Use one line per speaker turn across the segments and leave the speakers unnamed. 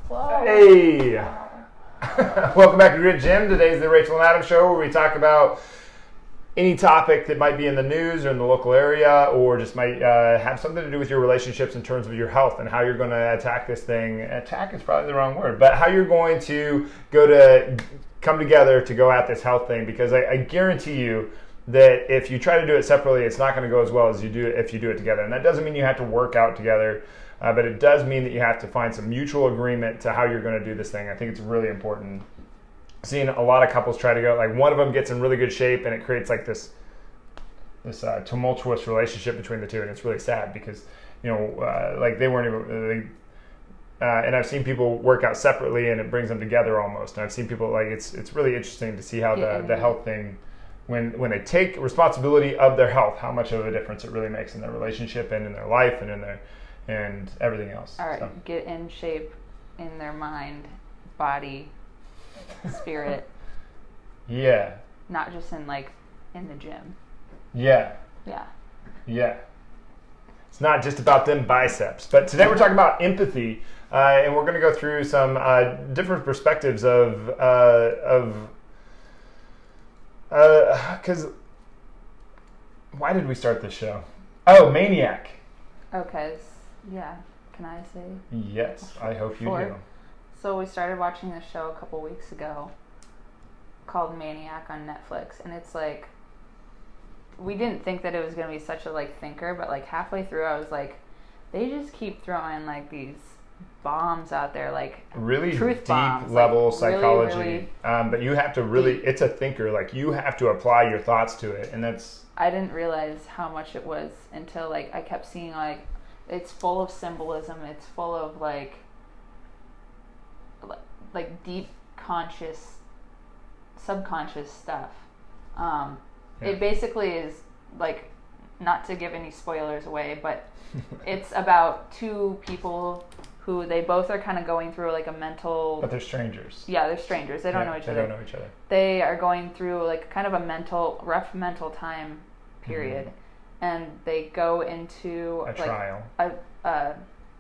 Whoa.
Hey! Welcome back to Grit Gym. Today's the Rachael and Adam Show, where we talk about any topic that might be in the news or in the local area, or just might have something to do with your relationships in terms of your health and how you're going to attack this thing. Attack is probably the wrong word, but how you're going to come together to go at this health thing, because I guarantee you that if you try to do it separately, it's not going to go as well as you do if you do it together. And that doesn't mean you have to work out together, but it does mean that you have to find some mutual agreement to how you're going to do this thing. I think it's really important. Seeing a lot of couples try to go, like one of them gets in really good shape and it creates like this tumultuous relationship between the two, and it's really sad because, like they weren't even, and I've seen people work out separately and it brings them together almost. And I've seen people, like, it's really interesting to see how the health thing, when they take responsibility of their health, how much of a difference it really makes in their relationship and in their life and and everything else.
All right, so. Get in shape in their mind, body, spirit.
Yeah.
Not just in the gym.
Yeah.
Yeah.
Yeah. It's not just about them biceps. But today we're talking about empathy, and we're going to go through some different perspectives because why did we start this show? Oh, Maniac.
Okay. Yeah. Can I say?
Yes, I hope you do.
So we started watching this show a couple weeks ago called Maniac on Netflix, and it's like, we didn't think that it was going to be such a thinker, but halfway through I was like, they just keep throwing these bombs out there,
really
truth
deep
bombs,
level psychology,
really
but you have to really, it's a thinker, you have to apply your thoughts to it, and that's,
I didn't realize how much it was until I kept seeing it's full of symbolism, it's full of deep conscious, subconscious stuff. It basically is not to give any spoilers away, but it's about two people who they both are kind of going through a mental.
But they're strangers.
Yeah, they're strangers. They don't know each other.
They don't know each other.
They are going through kind of a rough mental time period, and they go into
a trial.
A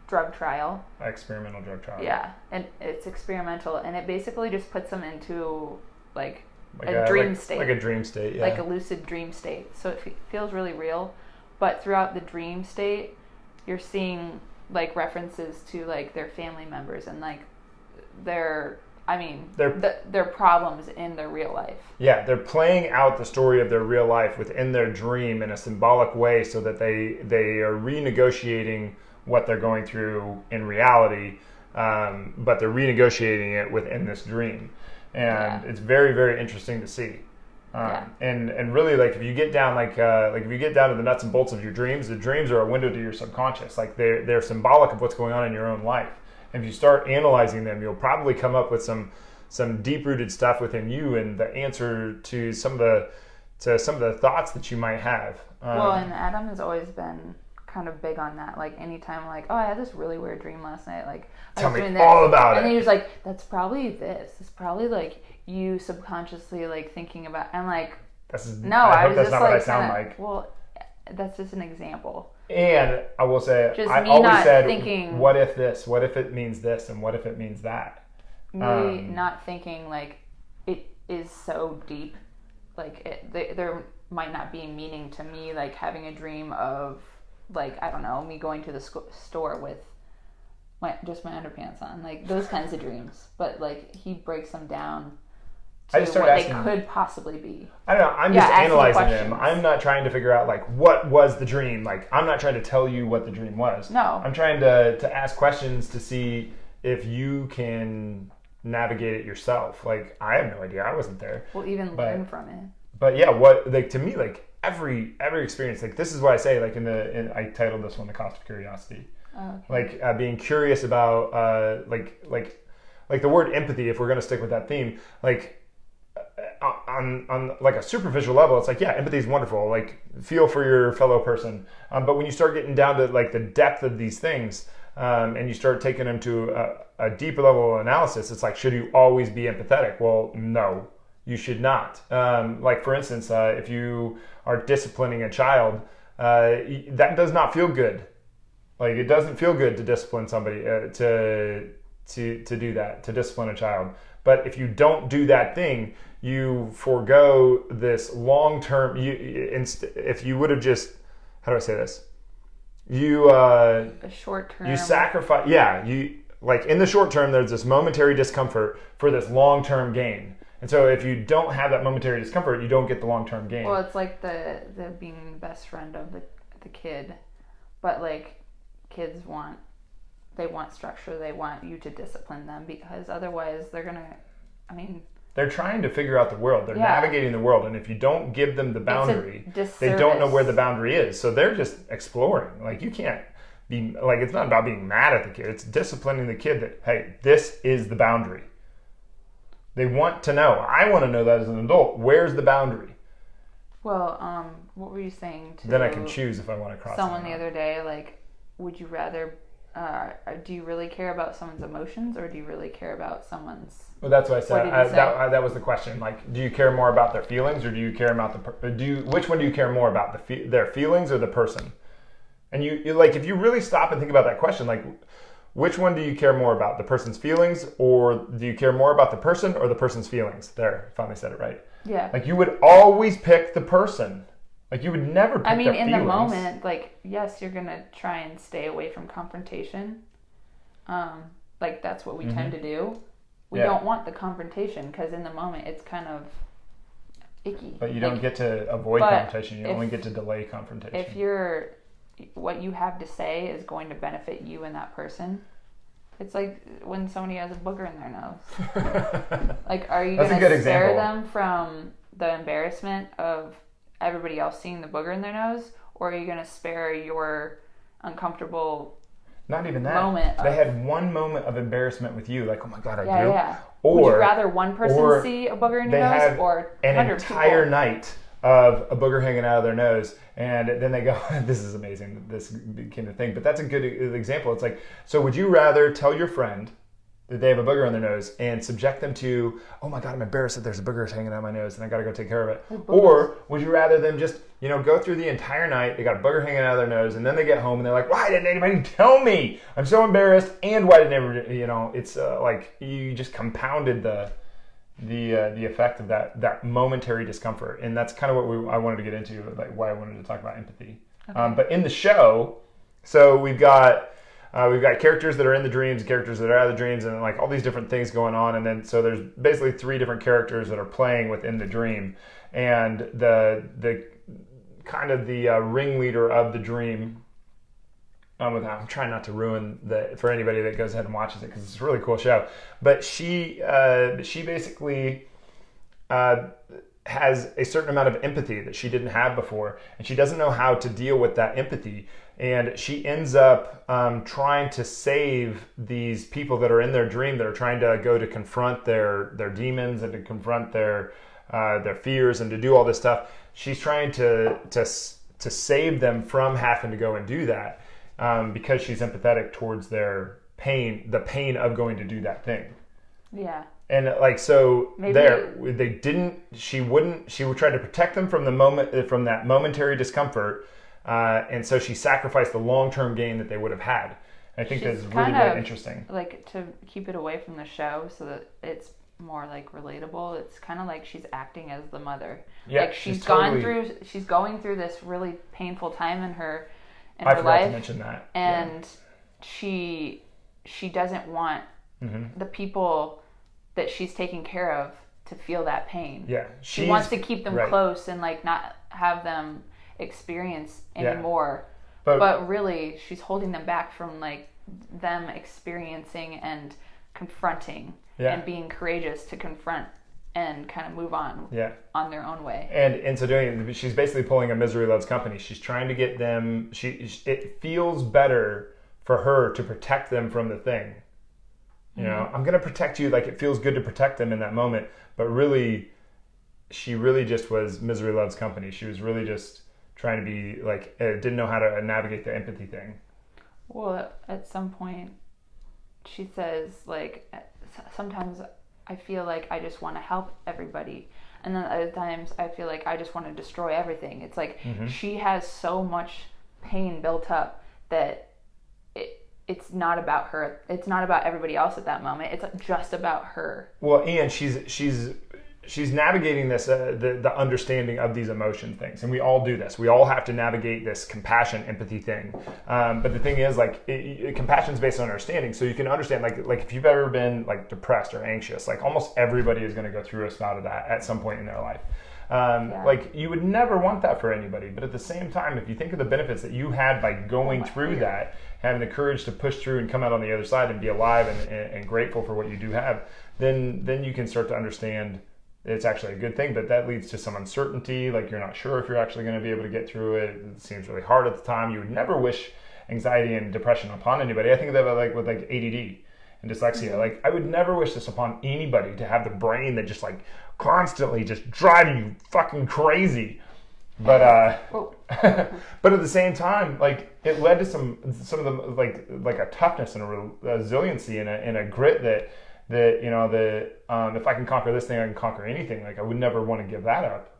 drug trial.
Experimental drug trial.
Yeah, and it's experimental, and it basically just puts them into a dream state.
Like a dream state, yeah.
Like a lucid dream state. So it feels really real, but throughout the dream state, you're seeing references to their family members and their problems in their real life. Yeah,
they're playing out the story of their real life within their dream in a symbolic way, so that they are renegotiating what they're going through in reality, but they're renegotiating it within this dream, and it's very, very interesting to see. And really, if you get down if you get down to the nuts and bolts of your dreams, the dreams are a window to your subconscious. They're symbolic of what's going on in your own life. And if you start analyzing them, you'll probably come up with some deep-rooted stuff within you and the answer to some of the thoughts that you might have.
Well, and Adam has always been kind of big on that. Anytime oh, I had this really weird dream last night. I
Tell
was
me
doing
all
this.
about it.
And then he was that's probably this. It's probably you subconsciously thinking about. I'm no,
I hope
was
that's
just
not what I sound like.
Well, that's just an example.
And I will say,
just
I
me
always
not
said,
thinking,
what if this? What if it means this? And what if it means that?
Me not thinking it is so deep. There might not be meaning to me, having a dream of I don't know, me going to the store with just my underpants on, those kinds of dreams. But he breaks them down to what they could possibly be.
I don't know. I'm just analyzing them. I'm not trying to figure out what was the dream. I'm not trying to tell you what the dream was.
No.
I'm trying to ask questions to see if you can navigate it yourself. I have no idea. I wasn't there.
Well, even learn from it.
But yeah, what to me every experience, this is what I say, I titled this one "The Cost of Curiosity."
Oh, okay.
Being curious about the word empathy, if we're going to stick with that theme, on a superficial level, it's empathy is wonderful, feel for your fellow person, but when you start getting down to the depth of these things, and you start taking them to a deeper level of analysis, it's should you always be empathetic? Well, no, you should not. For instance, if you are disciplining a child, that does not feel good. It doesn't feel good to discipline somebody, to do that, to discipline a child. But if you don't do that thing, you forego this long-term, if you would have just, how do I say this?
A short term.
You sacrifice, like in the short term, there's this momentary discomfort for this long-term gain. And so if you don't have that momentary discomfort, you don't get the long-term gain.
Well, it's like the being the best friend of the kid. But like kids want structure. They want you to discipline them because otherwise they're going to,
they're trying to figure out the world. They're navigating the world. And if you don't give them the boundary, they don't know where the boundary is. So they're just exploring. Like you can't be, like it's not about being mad at the kid. It's disciplining the kid that, hey, this is the boundary. They want to know. I want to know that as an adult. Where's the boundary?
Well, what were you saying to
then I can choose if I want to cross
someone the other day? Like, would you rather? Do you really care about someone's emotions, or do you really care about someone's?
Well, that's what I said. That was the question. Like, do you care more about their feelings, or do you care about which one do you care more about, their feelings or the person? And you like, if you really stop and think about that question, like, which one do you care more about, the person's feelings, or do you care more about the person or the person's feelings? There, finally said it right.
Yeah.
Like, you would always pick the person. Like, you would never pick their feelings.
In the moment, like, yes, you're going to try and stay away from confrontation. Like, that's what we tend to do. We don't want the confrontation because in the moment it's kind of icky.
But you don't get to avoid confrontation. You only get to delay confrontation.
If what you have to say is going to benefit you and that person, it's like when somebody has a booger in their nose. Like, are you going to spare them from the embarrassment of everybody else seeing the booger in their nose, or are you going to spare your uncomfortable
not even that
moment?
They had one moment of embarrassment with you, like, oh my god, I do.
Yeah. Or would you rather one person see a booger in your nose, or
an
100
entire
people?
night of a booger hanging out of their nose, and then they go, this is amazing, this became a thing. But that's a good example. It's like, so would you rather tell your friend that they have a booger on their nose and subject them to, oh my god, I'm embarrassed that there's a booger hanging out of my nose and I gotta go take care of it? Or would you rather them just, go through the entire night, they got a booger hanging out of their nose, and then they get home and they're like, why didn't anybody tell me? I'm so embarrassed, and why didn't everybody, it's like you just compounded the effect of that momentary discomfort. And that's kind of what I wanted to get into, like why I wanted to talk about empathy. Okay. But in the show, so we've got characters that are in the dreams, characters that are out of the dreams, and like all these different things going on. And then so there's basically 3 different characters that are playing within the dream, and the kind of the ringleader of the dream. I'm trying not to ruin for anybody that goes ahead and watches it because it's a really cool show. But she basically has a certain amount of empathy that she didn't have before, and she doesn't know how to deal with that empathy. And she ends up trying to save these people that are in their dream, that are trying to go to confront their demons and to confront their fears and to do all this stuff. She's trying to save them from having to go and do that. Because she's empathetic towards their pain, the pain of going to do that thing.
Yeah.
And she would try to protect them from that momentary discomfort. And so she sacrificed the long-term gain that they would have had. I think that's really, really interesting.
Like, to keep it away from the show so that it's more like relatable, it's kind of like she's acting as the mother.
Yeah,
like she's going through this really painful time in her
I forgot
life,
to mention that.
And she doesn't want the people that she's taking care of to feel that pain.
Yeah.
She wants to keep them close and like not have them experience anymore. But really she's holding them back from like them experiencing and confronting and being courageous to confront and kind of move on on their own way.
And so doing it, she's basically pulling a misery loves company. She's trying to get them, it feels better for her to protect them from the thing. I'm going to protect you, like it feels good to protect them in that moment, but really, she really just was misery loves company. She was really just trying to be like, didn't know how to navigate the empathy thing.
Well, at some point, she says like, sometimes I feel like I just want to help everybody. And then other times I feel like I just want to destroy everything. It's like she has so much pain built up that it's not about her. It's not about everybody else at that moment. It's just about her.
Well, and she's navigating this the understanding of these emotion things, and we all do this. We all have to navigate this compassion, empathy thing. But the thing is, like, compassion is based on understanding, so you can understand, like if you've ever been like depressed or anxious, like almost everybody is going to go through a spout of that at some point in their life. Like you would never want that for anybody, but at the same time, if you think of the benefits that you had by going through that, having the courage to push through and come out on the other side and be alive and grateful for what you do have, then you can start to understand it's actually a good thing. But that leads to some uncertainty, like you're not sure if you're actually going to be able to get through it. It seems really hard at the time. You would never wish anxiety and depression upon anybody. I think of that like with like ADD and dyslexia. Like I would never wish this upon anybody, to have the brain that just like constantly just driving you fucking crazy. But but at the same time, like it led to some of the like a toughness and a resiliency and a grit that if I can conquer this thing, I can conquer anything. Like I would never want to give that up.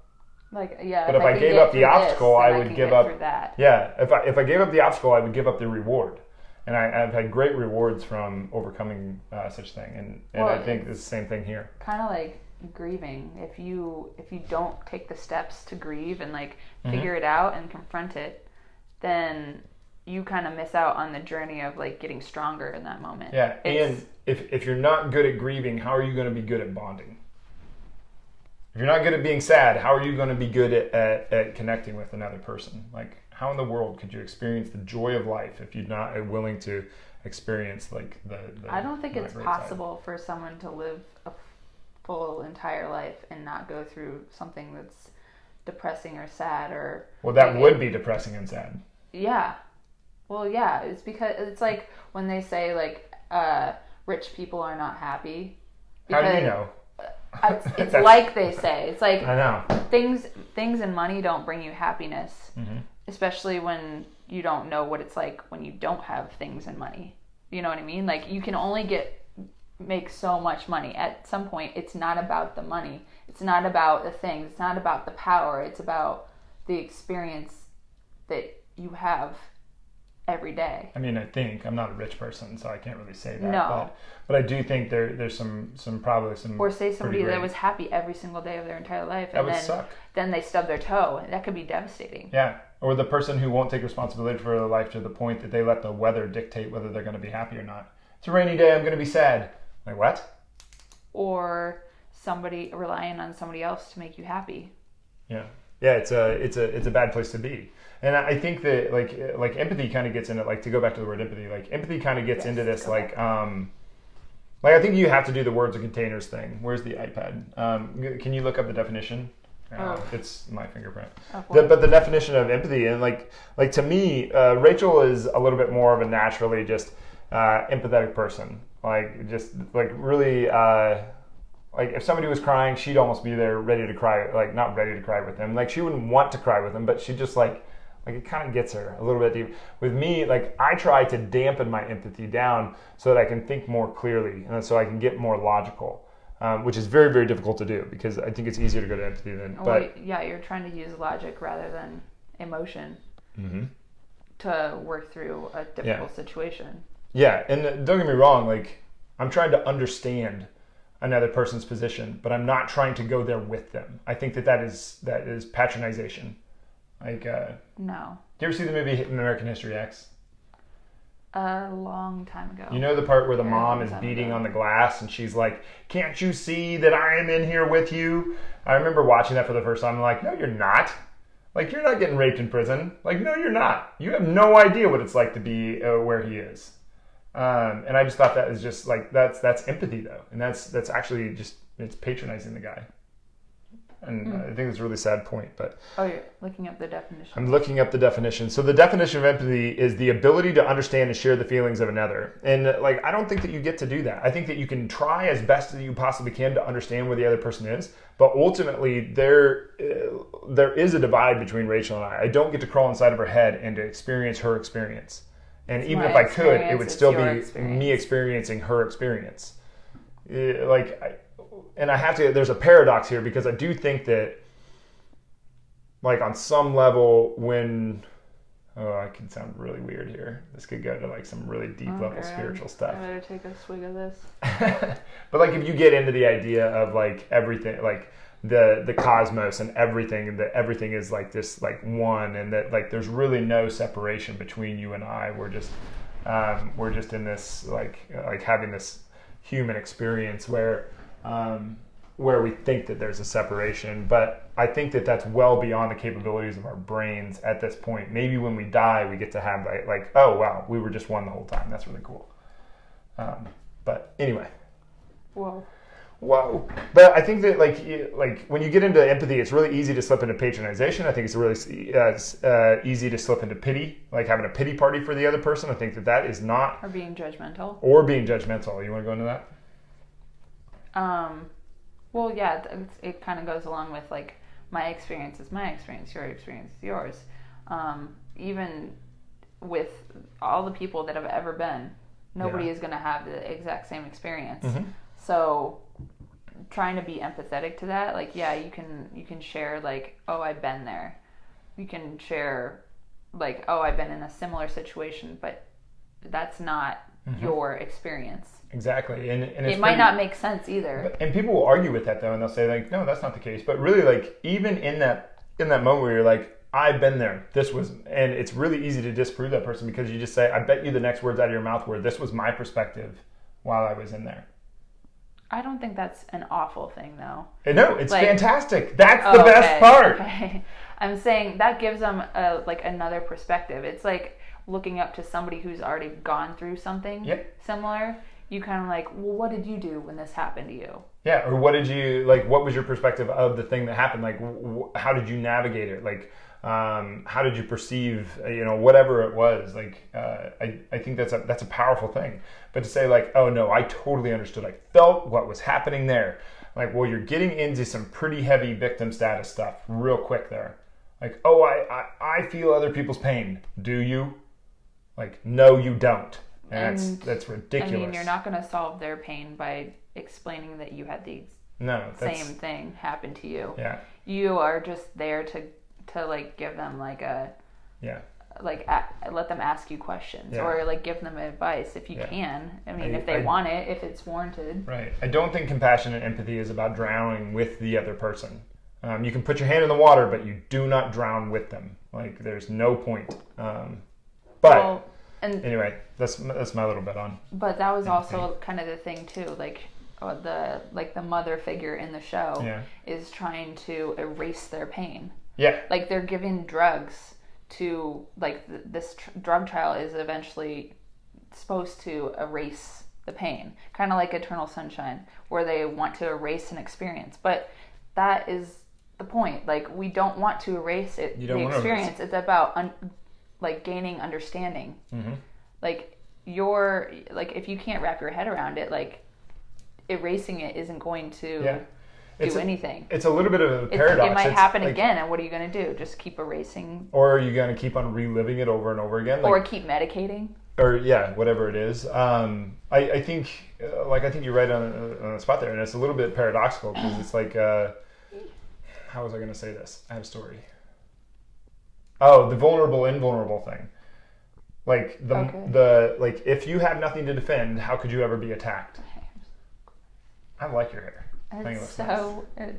Like yeah.
But if I gave up the obstacle, I would give up
that.
Yeah. If I gave up the obstacle, I would give up the reward. And I've had great rewards from overcoming such thing. And I think it's the same thing here.
Kind of like grieving. If you don't take the steps to grieve and like figure it out and confront it, then you kind of miss out on the journey of like getting stronger in that moment.
Yeah, and if you're not good at grieving, how are you going to be good at bonding? If you're not good at being sad, how are you going to be good at connecting with another person? Like, how in the world could you experience the joy of life if you're not willing to experience like the I don't think it's
possible for someone to live a full entire life and not go through something that's depressing or sad or...
Well, that would be depressing and sad.
Yeah. Well, yeah, it's because it's like when they say like rich people are not happy.
How do you know?
It's like they say. It's like
I know.
Things and money don't bring you happiness, especially when you don't know what it's like when you don't have things and money. You know what I mean? Like you can only make so much money. At some point, it's not about the money. It's not about the things. It's not about the power. It's about the experience that you have every day.
I mean, I'm not a rich person, so I can't really say that.
No.
But I do think there's some probably some...
Or say somebody that was happy every single day of their entire life.
That would suck.
Then they stub their toe. That could be devastating.
Yeah. Or the person who won't take responsibility for their life to the point that they let the weather dictate whether they're going to be happy or not. It's a rainy day, I'm going to be sad. Like, what?
Or somebody relying on somebody else to make you happy.
Yeah. Yeah, it's a bad place to be. And I think that like empathy kind of gets into, like, to go back to the word empathy, like empathy kind of gets into this like I think you have to do the words and containers thing. Where's the iPad? Can you look up the definition? It's my fingerprint. But the definition of empathy, and like to me, Rachael is a little bit more of a naturally just empathetic person. Like just like really like if somebody was crying, she'd almost be there ready to cry, like not ready to cry with them. Like she wouldn't want to cry with them, but she just like it kind of gets her a little bit deep. With me, like I try to dampen my empathy down so that I can think more clearly and so I can get more logical, which is very, very difficult to do because I think it's easier to go to empathy than...
yeah, you're trying to use logic rather than emotion to work through a difficult situation. Yeah,
and don't get me wrong, like I'm trying to understand another person's position, but I'm not trying to go there with them. I think that is patronization. Like,
no.
Do you ever see the movie American History X?
A long time ago.
You know the part where the mom is beating on the glass and she's like, "Can't you see that I am in here with you?" I remember watching that for the first time. I'm like, no, you're not. Like, you're not getting raped in prison. Like, no, you're not. You have no idea what it's like to be where he is. And I just thought that was just like, that's empathy though. And that's actually just, it's patronizing the guy. And I think it's a really sad point, but...
Oh, you're looking up the definition.
I'm looking up the definition. So the definition of empathy is the ability to understand and share the feelings of another. And like, I don't think that you get to do that. I think that you can try as best as you possibly can to understand where the other person is, but ultimately there is a divide between Rachael and I. I don't get to crawl inside of her head and to experience her experience. And even if I could, it would still be me experiencing her experience. And I have to, there's a paradox here because I do think that, like, on some level, when Oh, I could sound really weird here. This could go to like some really deep level
God.
spiritual stuff.
I better take a swig of this.
But like if you get into the idea of like everything, like the cosmos and everything, that everything is like this like one, and that like there's really no separation between you and I. We're just in this like having this human experience where we think that there's a separation, but I think that that's well beyond the capabilities of our brains at this point. Maybe when we die, we get to have like oh wow, we were just one the whole time. That's really cool. But anyway. Whoa. But I think that like when you get into empathy, it's really easy to slip into patronization. I think it's really easy to slip into pity, like having a pity party for the other person. I think that is not...
Or being judgmental.
You want to go into that?
Well, yeah, it kind of goes along with like my experience is my experience, your experience is yours. Even with all the people that have ever been, nobody is going to have the exact same experience. Mm-hmm. So trying to be empathetic to that, like, yeah, you can share like, oh, I've been there. You can share like, oh, I've been in a similar situation, but that's not your experience.
Exactly. And
it might not make sense either.
And people will argue with that though, and they'll say like, no, that's not the case. But really, like, even in that moment where you're like, I've been there, and it's really easy to disprove that person because you just say, I bet you the next words out of your mouth were, this was my perspective while I was in there.
I don't think that's an awful thing though.
No, it's like, fantastic. That's the best part.
Okay. I'm saying that gives them like another perspective. It's like looking up to somebody who's already gone through something similar. You kind of like, well, what did you do when this happened to you? Yeah, or what
was your perspective of the thing that happened? Like, how did you navigate it? Like, how did you perceive, whatever it was? Like, I think that's a powerful thing. But to say like, oh no, I totally understood. I felt what was happening there. Like, well, you're getting into some pretty heavy victim status stuff real quick there. Like, oh, I feel other people's pain. Do you? Like, no, you don't. And that's ridiculous. I mean,
you're not going to solve their pain by explaining that you had the same thing happen to you.
Yeah.
You are just there to like give them like let them ask you questions or like give them advice if you can. I mean, if they want it, if it's warranted.
Right. I don't think compassion and empathy is about drowning with the other person. You can put your hand in the water, but you do not drown with them. Like, there's no point. And anyway, that's my little bit on.
But that was also kind of the thing too, like the mother figure in the show is trying to erase their pain.
Yeah.
Like, they're giving drugs to like this drug trial is eventually supposed to erase the pain, kind of like Eternal Sunshine, where they want to erase an experience. But that is the point. Like, we don't want to erase it. The experience. It's about like gaining understanding. Mm-hmm. Like, if you can't wrap your head around it, like, erasing it isn't going to do anything.
It's a little bit of a paradox.
It might happen again, and what are you going to do? Just keep erasing?
Or are you going to keep on reliving it over and over again?
Or keep medicating?
Or whatever it is. I think you're right on the spot there, and it's a little bit paradoxical because it's like, how was I going to say this? I have a story. Oh, the vulnerable, invulnerable thing. Like like if you have nothing to defend, how could you ever be attacked? I like your hair.
It's so.
Nice.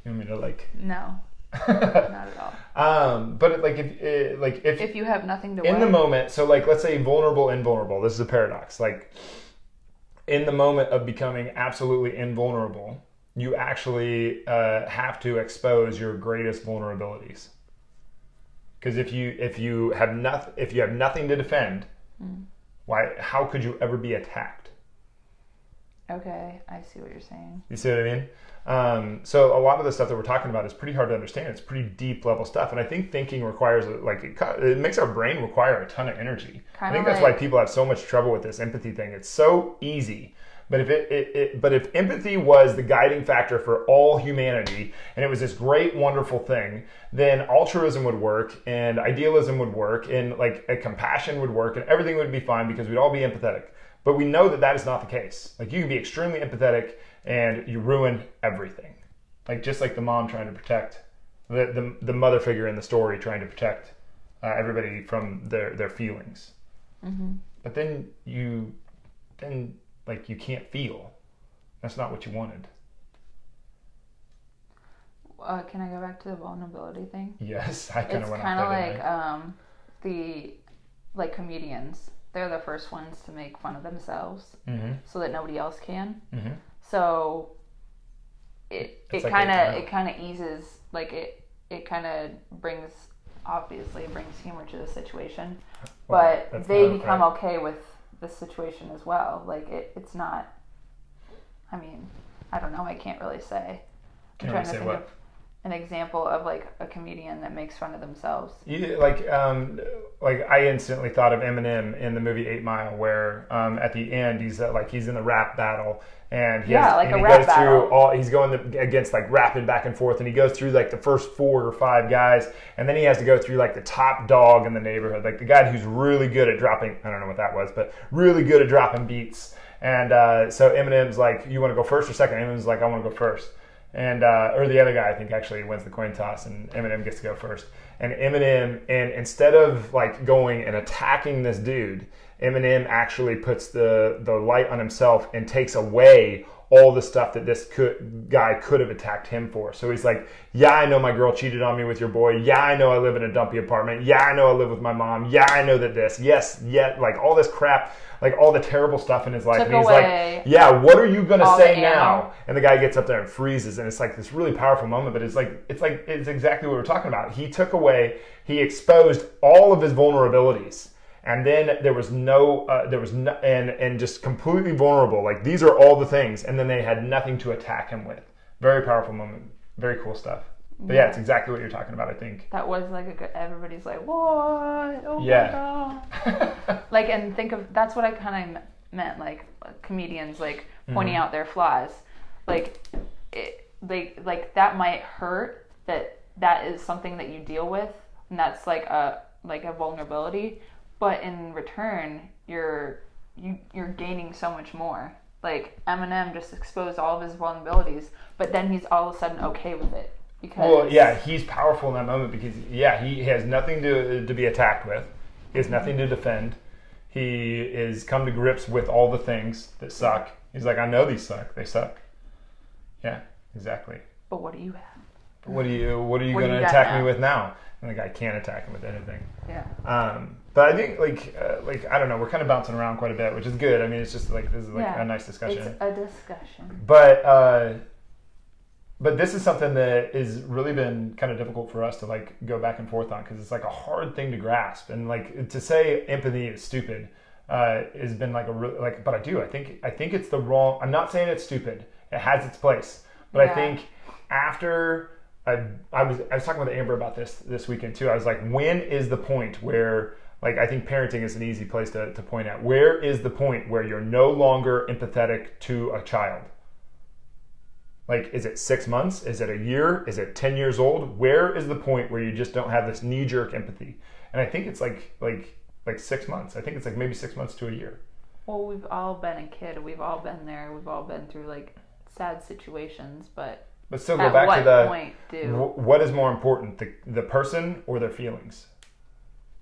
You want me to like?
No, not at all.
But if
you have nothing to
in the moment, so like let's say vulnerable, invulnerable. This is a paradox. Like, in the moment of becoming absolutely invulnerable, you actually have to expose your greatest vulnerabilities. Because if you have nothing to defend, how could you ever be attacked?
Okay, I see what you're saying.
You see what I mean? So a lot of the stuff that we're talking about is pretty hard to understand. It's pretty deep level stuff, and I think thinking requires it makes our brain require a ton of energy. I think that's why people have so much trouble with this empathy thing. It's so easy. But if empathy was the guiding factor for all humanity, and it was this great, wonderful thing, then altruism would work, and idealism would work, and like a compassion would work, and everything would be fine because we'd all be empathetic. But we know that is not the case. Like, you can be extremely empathetic, and you ruin everything. Like, just like the mom trying to protect the mother figure in the story, trying to protect everybody from their feelings.
Mm-hmm.
But then you can't feel. That's not what you wanted.
Can I go back to the vulnerability thing?
Yes, I kind of went
It's kind of
off
like the comedians. They're the first ones to make fun of themselves,
mm-hmm.
so that nobody else can.
Mm-hmm.
So it kind of eases, like it kind of brings humor to the situation,
Well,
but they become okay with the situation as well. Like it's not. I mean, I don't know. I can't really say. I'm trying to think of an example of like a comedian that makes fun of themselves.
Like I instantly thought of Eminem in the movie 8 Mile, where at the end he's in the rap battle, and he's going against like rapping back and forth, and he goes through like the first 4 or 5 guys, and then he has to go through like the top dog in the neighborhood, like the guy who's really good at dropping. I don't know what that was, but really good at dropping beats. And so Eminem's like, "You want to go first or second?" Eminem's like, "I want to go first." And or the other guy, I think, actually wins the coin toss, and Eminem gets to go first. And instead of like going and attacking this dude, Eminem actually puts the light on himself and takes away all the stuff that this guy could have attacked him for. So he's like, "Yeah, I know my girl cheated on me with your boy. Yeah, I know I live in a dumpy apartment. Yeah, I know I live with my mom. Yeah, I know that this. Yes, yeah, like all this crap, like all the terrible stuff in his life." And he's like, "Yeah, what are you gonna say now?" And the guy gets up there and freezes, and it's like this really powerful moment. But it's exactly what we're talking about. He exposed all of his vulnerabilities. And then there was just completely vulnerable. Like, these are all the things. And then they had nothing to attack him with. Very powerful moment. Very cool stuff. But yeah, it's exactly what you're talking about, I think.
That was like a good, everybody's like, "What? Oh
yeah.
my God." Like, and that's what I kind of meant, like comedians, like pointing out their flaws. Like, that might hurt, that is something that you deal with. And that's like a vulnerability. But in return, you're gaining so much more. Like Eminem just exposed all of his vulnerabilities, but then he's all of a sudden okay with it because
he's powerful in that moment because he has nothing to be attacked with. He has nothing to defend. He is come to grips with all the things that suck. He's like, "I know these suck. They suck." Yeah, exactly.
But what do you have?
What are you going to attack me with now? And the guy can't attack him with anything.
Yeah.
But I think like I don't know, we're kind of bouncing around quite a bit, which is good. I mean, it's just like this is like a nice discussion.
It's a discussion.
But this is something that has really been kind of difficult for us to like go back and forth on because it's like a hard thing to grasp, and like to say empathy is stupid has been like a really like. But I think it's the wrong. I'm not saying it's stupid. It has its place, but I think after. I was talking with Amber about this weekend too. I was like, when is the point where, like, I think parenting is an easy place to point at. Where is the point where you're no longer empathetic to a child? Like, is it 6 months? Is it a year? Is it 10 years old? Where is the point where you just don't have this knee-jerk empathy? And I think it's like 6 months. I think it's like maybe 6 months to a year.
Well, we've all been a kid. We've all been there. We've all been through like sad situations, but
still go back to the
point
what is more important, the person or their feelings?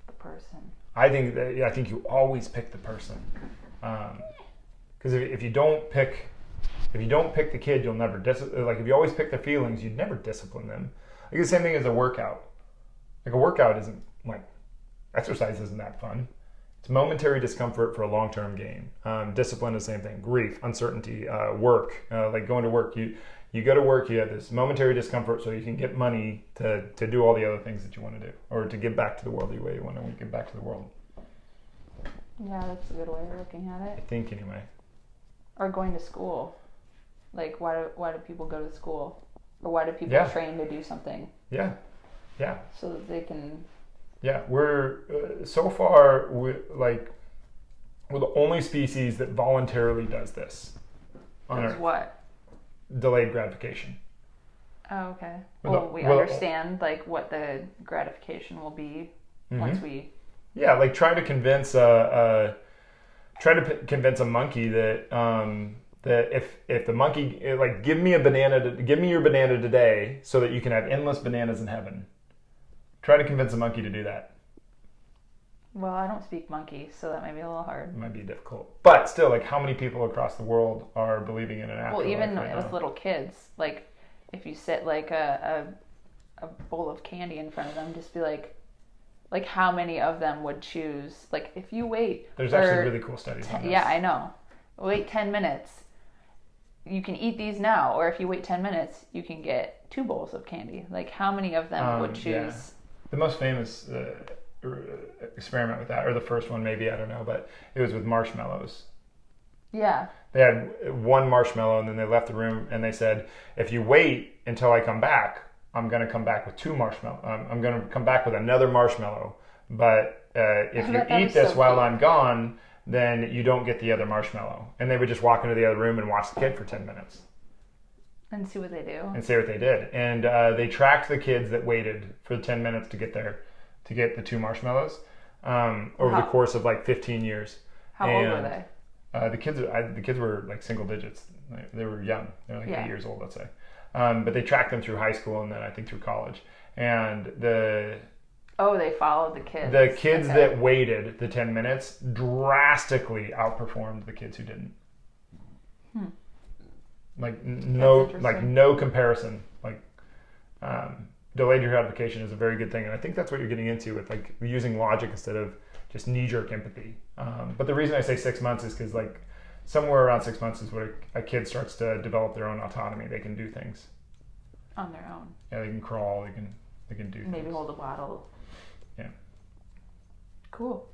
The person.
I think you always pick the person, because if you don't pick the kid, you'll never like if you always pick their feelings, you'd never discipline them. Like the same thing as a workout. Like a workout isn't like exercise isn't that fun. It's momentary discomfort for a long-term gain. Discipline is the same thing. Grief, uncertainty, work, like going to work. You go to work, you have this momentary discomfort so you can get money to do all the other things that you want to do, or to give back to the world the way you want to give back to the world.
Yeah, that's a good way of looking at it.
I think anyway.
Or going to school. Like, why do people go to school? Or why do people train to do something?
Yeah.
So that they can...
Yeah, we're so far we're the only species that voluntarily does this.
Does what?
Delayed gratification.
Oh, okay. Well, we understand like what the gratification will be once we. Yeah,
like trying to convince a monkey that that if the monkey like give me your banana today so that you can have endless bananas in heaven. Try to convince a monkey to do that.
Well, I don't speak monkey, so that might be a little hard.
It might be difficult. But still, like, how many people across the world are believing in an afterlife?
Well, even
right
with
now?
little kids, like if you sit like a bowl of candy in front of them, just be like how many of them would choose, like if you wait.
There's actually really cool studies on this.
Yeah, I know. Wait 10 minutes. You can eat these now, or if you wait 10 minutes, you can get 2 bowls of candy. Like how many of them would choose?
Yeah. The most famous experiment with that, or the first one maybe, I don't know, but it was with marshmallows.
Yeah.
They had 1 marshmallow and then they left the room and they said, if you wait until I come back, I'm going to come back with 2 marshmallows. I'm going to come back with another marshmallow. But if you eat this while I'm gone, then you don't get the other marshmallow. And they would just walk into the other room and watch the kid for 10 minutes.
And see what they do.
And see what they did. And they tracked the kids that waited for 10 minutes to get the 2 marshmallows over the course of like 15 years.
How old were they?
The kids were like single digits. They were young. They were like 8 years old, let's say. But they tracked them through high school and then I think through college. And they
followed the kids.
The kids that waited the 10 minutes drastically outperformed the kids who didn't. Like no comparison. Like delayed gratification is a very good thing, and I think that's what you're getting into with like using logic instead of just knee-jerk empathy. But the reason I say 6 months is because like somewhere around 6 months is where a kid starts to develop their own autonomy. They can do things
on their own.
Yeah, they can crawl. They can do
maybe
things.
Hold a bottle.
Yeah.
Cool.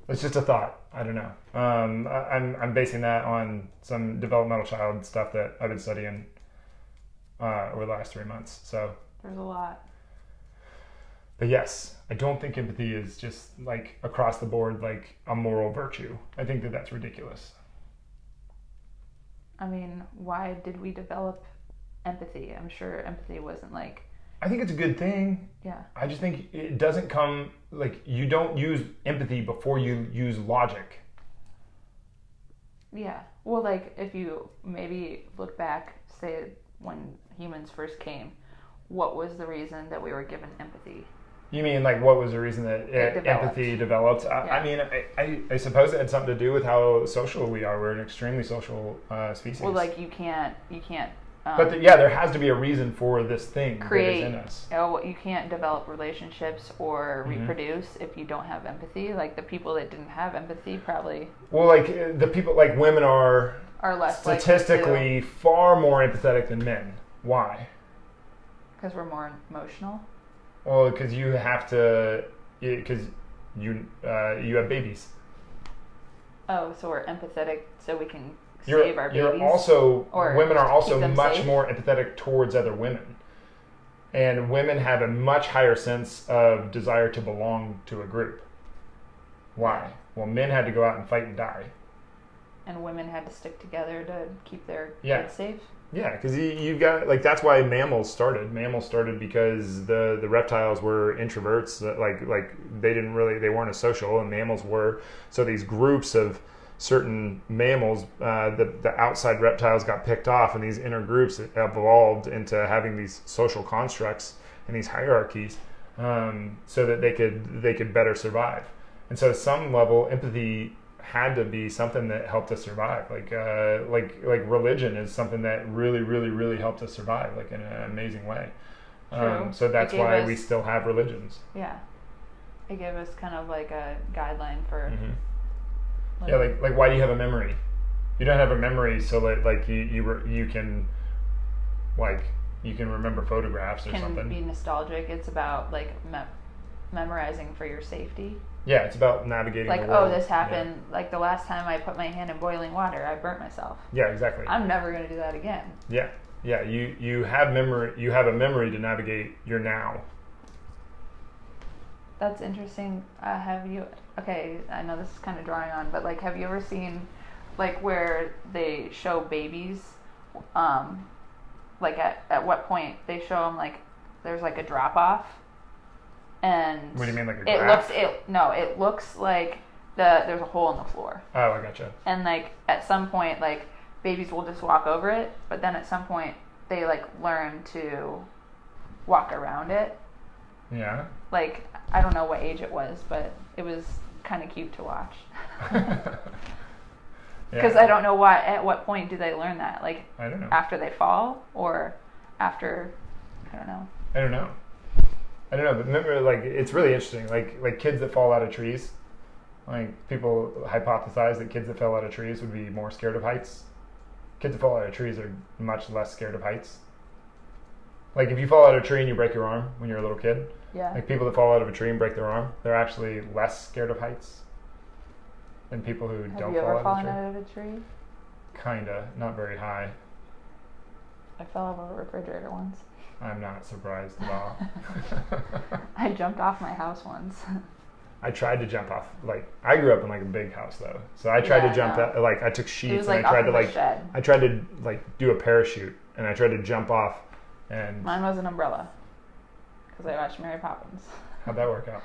It's just a thought. I don't know. I'm basing that on some developmental child stuff that I've been studying over the last 3 months. So
there's a lot.
But yes, I don't think empathy is just like across the board like a moral virtue. I think that that's ridiculous.
I mean, why did we develop empathy? I'm sure empathy wasn't like...
I think it's a good thing.
Yeah.
I just think it doesn't come, like, you don't use empathy before you use logic.
Yeah. Well, like, if you maybe look back, say, when humans first came, what was the reason that we were given empathy?
You mean, like, what was the reason that empathy developed? I mean, I suppose it had something to do with how social we are. We're an extremely social species.
Well, like, you can't...
but there has to be a reason for this thing that is in us.
You can't develop relationships or reproduce if you don't have empathy. Like the people that didn't have empathy probably. Well,
like the people, like women are
less
statistically far more empathetic than men. Why?
Because we're more emotional.
Well, because you have to, because you have babies.
Oh, so we're empathetic, so we can. Save our babies.
Women are also much more empathetic towards other women. And women have a much higher sense of desire to belong to a group. Why? Well, men had to go out and fight and die.
And women had to stick together to keep their kids safe?
Yeah, because you've got, like, that's why mammals started. Mammals started because the reptiles were introverts. Like they weren't as social, and mammals were. So these groups of certain mammals, the outside reptiles got picked off, and these inner groups evolved into having these social constructs and these hierarchies, so that they could better survive. And so, at some level, empathy had to be something that helped us survive. Like religion is something that really, really, really helped us survive, like in an amazing way. So that's why we still have religions.
Yeah, it gave us kind of like a guideline for.
Mm-hmm. Like why do you have a memory? You don't have a memory so that like you can remember photographs or something.
Can be nostalgic. It's about like memorizing for your safety.
Yeah, it's about navigating
like,
the world.
Oh, this happened. Yeah. Like the last time I put my hand in boiling water, I burnt myself.
Yeah, exactly.
I'm never going to do that again.
Yeah. You have memory. You have a memory to navigate your now.
That's interesting. Okay, I know this is kind of drawing on, but like, have you ever seen like where they show babies, like at what point they show them like there's like a drop off, and
what do you mean, like a graph?
It looks like there's a hole in the floor.
Oh, I gotcha.
And like at some point, like babies will just walk over it, but then at some point they like learn to walk around it.
Yeah.
Like, I don't know what age it was, but it was kind of cute to watch.
Yeah.
Because I don't know at what point do they learn that? Like,
I don't know.
after they fall or after, I don't know.
I don't know. But remember, like, it's really interesting. Like kids that fall out of trees. Like, people hypothesize that kids that fell out of trees would be more scared of heights. Kids that fall out of trees are much less scared of heights. Like, if you fall out of a tree and you break your arm when you're a little kid,
Yeah.
like people that fall out of a tree and break their arm, they're actually less scared of heights than people who
Have
don't
you
fall
ever
out
fallen
of a tree.
out of a tree?
Kinda, not very high.
I fell out of a refrigerator once.
I'm not surprised at all.
I jumped off my house once.
I tried to jump off. Like, I grew up in like a big house though, so I tried to jump.
No.
Like, I took
It
sheets
was
and
like
I tried
off
to
of a
like,
shed.
I tried to like do a parachute, and I tried to jump off. And
Mine was an umbrella. Because I watched Mary Poppins.
how'd that work out?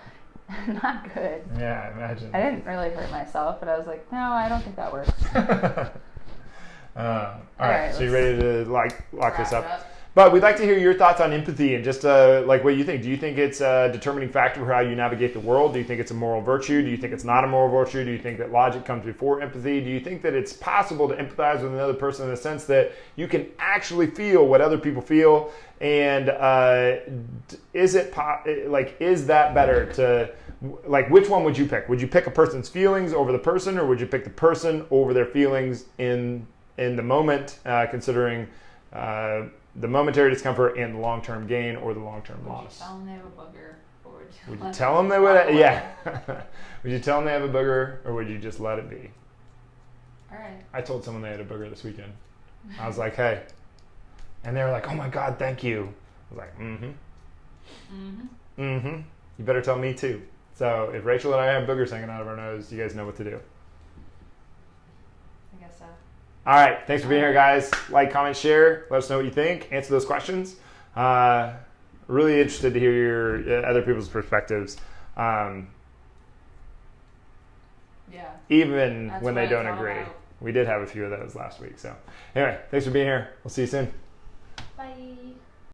Not good.
Yeah, I imagine.
I didn't really hurt myself, but I was like, no, I don't think that works.
All right, so you ready to lock this up? But we'd like to hear your thoughts on empathy and just like what you think. Do you think it's a determining factor for how you navigate the world? Do you think it's a moral virtue? Do you think it's not a moral virtue? Do you think that logic comes before empathy? Do you think that it's possible to empathize with another person in the sense that you can actually feel what other people feel? And is that better to, like, which one would you pick? Would you pick a person's feelings over the person, or would you pick the person over their feelings in the moment, considering the momentary discomfort and the long-term gain or the long-term loss?
Would you tell them they have a booger, or would you
Would you tell them they would? Yeah. Would you tell them they have a booger, or would you just let it be?
All right.
I told someone they had a booger this weekend. I was like, hey. And they were like, oh my God, thank you. I was like, You better tell me too. So if Rachel and I have boogers hanging out of our nose, you guys know what to do.
I guess so.
All right. Thanks for being here, guys. Like, comment, share. Let us know what you think. Answer those questions. Really interested to hear your other people's perspectives.
Yeah.
Even
That's
when
what
they
it's
don't
all
agree.
about.
We did have a few of those last week. So anyway, thanks for being here. We'll see you soon.
Bye.